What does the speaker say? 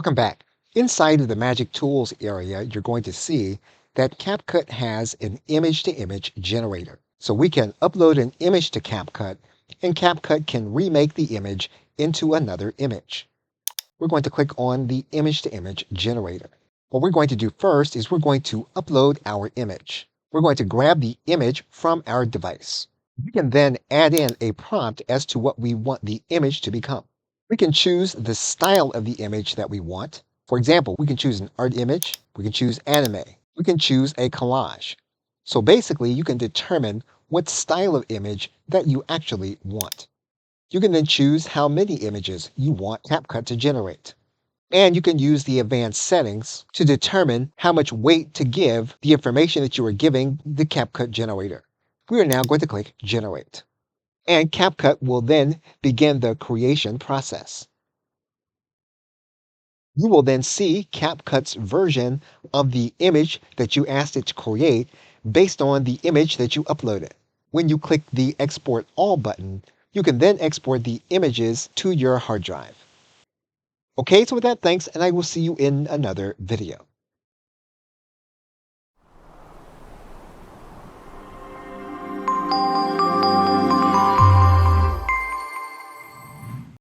Welcome back. Inside of the Magic Tools area, you're going to see that CapCut has an image-to-image generator. So we can upload an image to CapCut, and CapCut can remake the image into another image. We're going to click on the image-to-image generator. What we're going to do first is we're going to upload our image. We're going to grab the image from our device. We can then add in a prompt as to what we want the image to become. We can choose the style of the image that we want. For example, we can choose an art image, we can choose anime, we can choose a collage. So basically, you can determine what style of image that you actually want. You can then choose how many images you want CapCut to generate. And you can use the advanced settings to determine how much weight to give the information that you are giving the CapCut generator. We are now going to click Generate. And CapCut will then begin the creation process. You will then see CapCut's version of the image that you asked it to create based on the image that you uploaded. When you click the Export All button, you can then export the images to your hard drive. Okay, so with that, thanks, and I will see you in another video.